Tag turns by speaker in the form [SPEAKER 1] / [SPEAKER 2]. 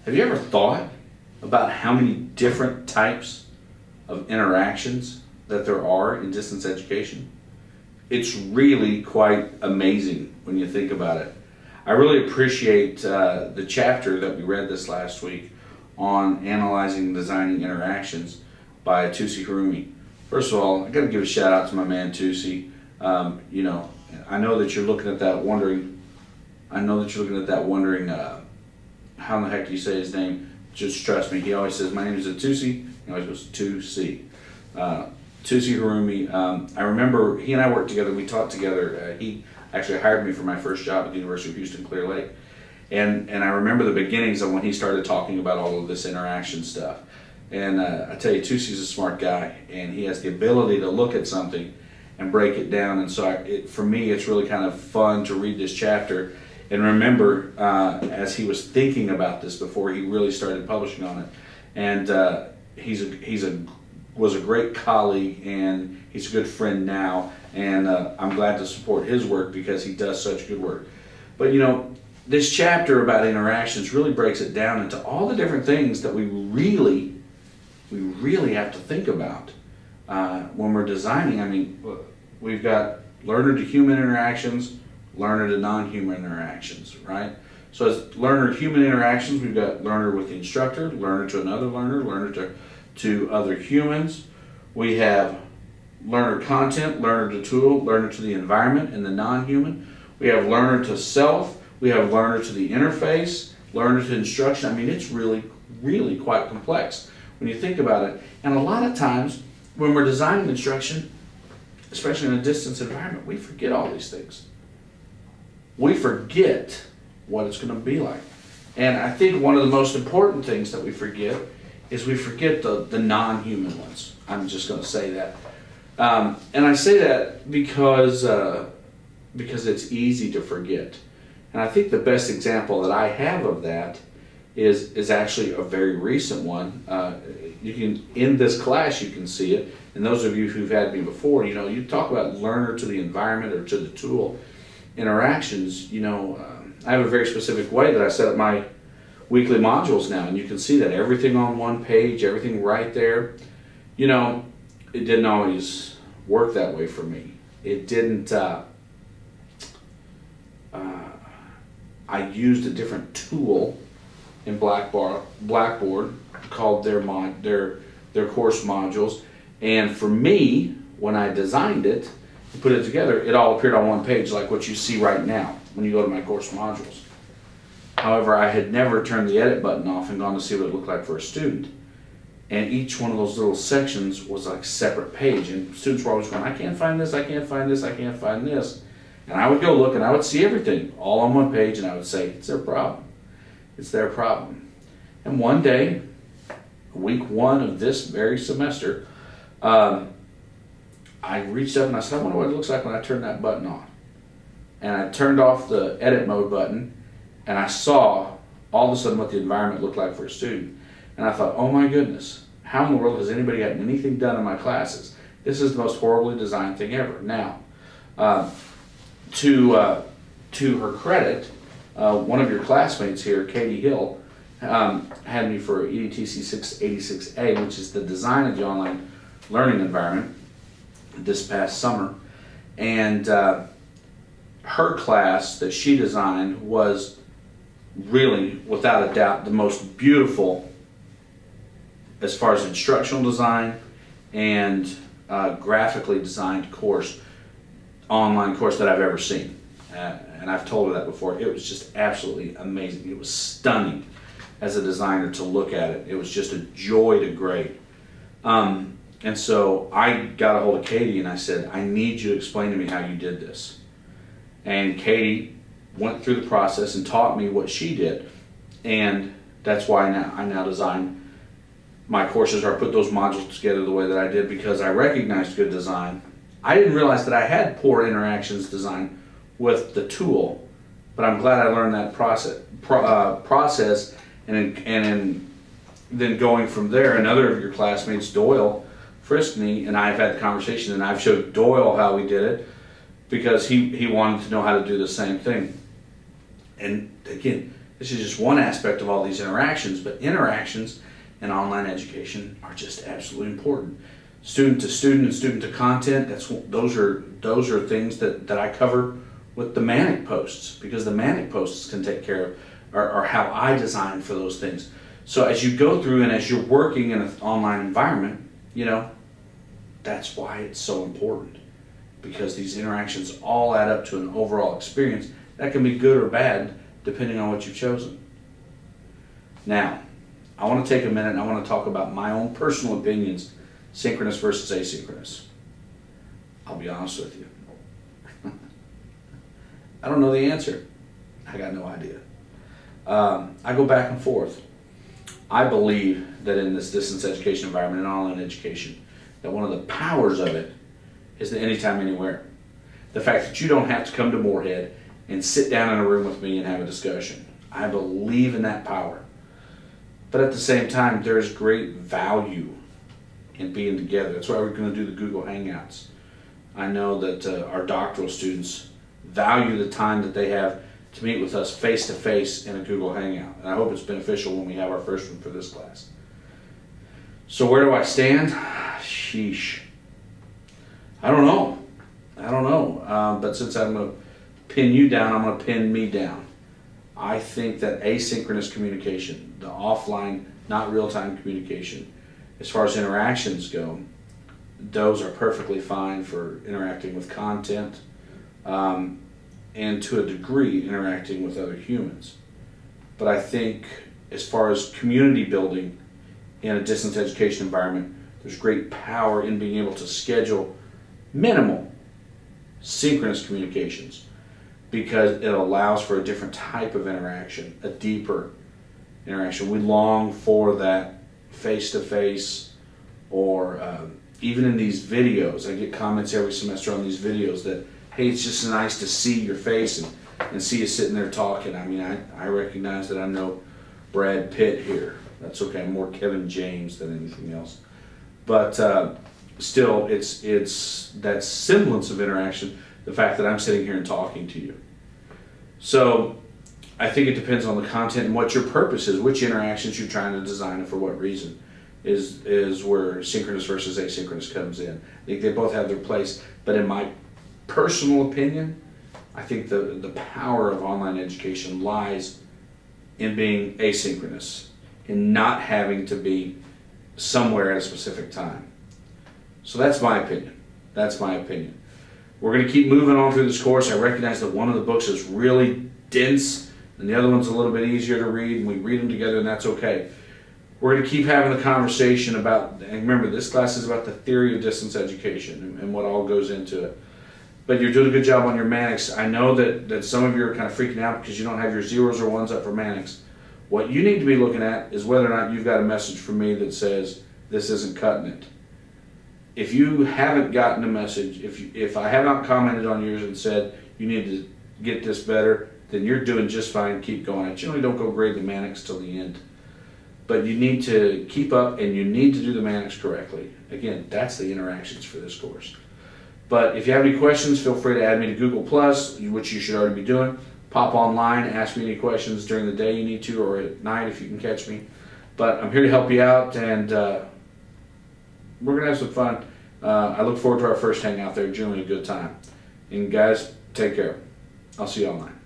[SPEAKER 1] Have you ever thought about how many different types of interactions that there are in distance education? It's really quite amazing when you think about it. I really appreciate the chapter that we read this last week on analyzing and designing interactions by Tusi Harumi. First of all, I got to give a shout out to my man Tusi. You know, I know that you're looking at that wondering. How in the heck do you say his name? Just trust me. He always says, "My name is Tusi." He always goes Tusi. Tusi Harumi. I remember he and I worked together. We taught together. He actually hired me for my first job at the University of Houston, Clear Lake. And I remember the beginnings of when he started talking about all of this interaction stuff. And I tell you, Tusi's a smart guy, and he has the ability to look at something and break it down. And so for me, it's really kind of fun to read this chapter and remember as he was thinking about this before he really started publishing on it. And was a great colleague, and he's a good friend now. And I'm glad to support his work because he does such good work. But you know, this chapter about interactions really breaks it down into all the different things that we really have to think about when we're designing. I mean, we've got learner to human interactions, learner to non-human interactions, right? So as learner to human interactions, we've got learner with the instructor, learner to another learner, learner to other humans. We have learner content, learner to tool, learner to the environment and the non-human. We have learner to self. We have learner to the interface, learner to instruction. I mean, it's really quite complex when you think about it. And a lot of times when we're designing instruction, especially in a distance environment, we forget all these things. We forget what it's going to be like. And I think one of the most important things that we forget is we forget the non-human ones. I'm just going to say that. And I say that because it's easy to forget. And I think the best example that I have of that is actually a very recent one. You can, in this class, you can see it. And those of you who've had me before, you know, you talk about learner to the environment or to the tool interactions. You know, I have a very specific way that I set up my weekly modules now, and you can see that everything on one page, everything right there. You know, it didn't always work that way for me. It didn't. I used a different tool in Blackboard called their course modules, and for me, when I designed it and put it together, it all appeared on one page like what you see right now when you go to my course modules. However, I had never turned the edit button off and gone to see what it looked like for a student, and each one of those little sections was like a separate page, and students were always going, "I can't find this, I can't find this, I can't find this." And I would go look and I would see everything all on one page, and I would say, "It's their problem. It's their problem." And one day, week one of this very semester, I reached up and I said, "I wonder what it looks like when I turn that button on." And I turned off the edit mode button, and I saw all of a sudden what the environment looked like for a student. And I thought, oh my goodness, how in the world has anybody gotten anything done in my classes? This is the most horribly designed thing ever. Now, to her credit, one of your classmates here, Katie Hill, had me for EDTC 686A, which is the design of the online learning environment, this past summer. And her class that she designed was really, without a doubt, the most beautiful as far as instructional design and graphically designed course, online course that I've ever seen. And I've told her that before. It was just absolutely amazing. It was stunning as a designer to look at it. It was just a joy to grade. And so I got a hold of Katie and I said, "I need you to explain to me how you did this." And Katie went through the process and taught me what she did. And that's why I now design my courses, or I put those modules together the way that I did, because I recognized good design. I didn't realize that I had poor interactions design with the tool, but I'm glad I learned that process, and then going from there, another of your classmates, Doyle, frisked me, and I've had the conversation, and I've showed Doyle how we did it, because he wanted to know how to do the same thing. And again, This is just one aspect of all these interactions, but interactions in online education are just absolutely important. Student to student and student to content, those are things that I cover with the Manic posts, because the Manic posts can take care of, are how I design for those things. So as you go through and as you're working in an online environment, you know, that's why it's so important, because these interactions all add up to an overall experience that can be good or bad depending on what you've chosen. Now, I want to take a minute and I want to talk about my own personal opinions, synchronous versus asynchronous. I'll be honest with you. I don't know the answer. I got no idea. I go back and forth. I believe that in this distance education environment and online education, that one of the powers of it is the anytime, anywhere. The fact that you don't have to come to Moorhead and sit down in a room with me and have a discussion. I believe in that power. But at the same time, there is great value in being together. That's why we're going to do the Google Hangouts. I know that our doctoral students value the time that they have to meet with us face to face in a Google Hangout. And I hope it's beneficial when we have our first one for this class. So where do I stand? Sheesh. I don't know. But since I'm going to pin you down, I'm going to pin me down. I think that asynchronous communication, the offline, not real-time communication, as far as interactions go, those are perfectly fine for interacting with content, and to a degree interacting with other humans. But I think as far as community building in a distance education environment, there's great power in being able to schedule minimal synchronous communications, because it allows for a different type of interaction, a deeper interaction. We long for that face-to-face, or even in these videos. I get comments every semester on these videos that, hey, it's just nice to see your face and see you sitting there talking. I mean, I recognize that I'm no Brad Pitt here. That's okay, I'm more Kevin James than anything else. But still, it's that semblance of interaction, the fact that I'm sitting here and talking to you. So I think it depends on the content and what your purpose is, which interactions you're trying to design and for what reason is where synchronous versus asynchronous comes in. I think they both have their place, but in my personal opinion, I think the power of online education lies in being asynchronous, in not having to be somewhere at a specific time. So that's my opinion. That's my opinion. We're going to keep moving on through this course. I recognize that one of the books is really dense and the other one's a little bit easier to read, and we read them together, and that's okay. We're going to keep having the conversation about, and remember, this class is about the theory of distance education and what all goes into it. But you're doing a good job on your Mannix. I know that some of you are kind of freaking out because you don't have your zeros or ones up for Mannix. What you need to be looking at is whether or not you've got a message from me that says, this isn't cutting it. If you haven't gotten a message, if I have not commented on yours and said, you need to get this better, then you're doing just fine. Keep going. I generally don't go grade the Mannix till the end. But you need to keep up, and you need to do the Mannix correctly. Again, that's the interactions for this course. But if you have any questions, feel free to add me to Google+, which you should already be doing. Pop online, ask me any questions during the day you need to, or at night if you can catch me. But I'm here to help you out, and we're going to have some fun. I look forward to our first hangout there. Generally a good time. And guys, take care. I'll see you online.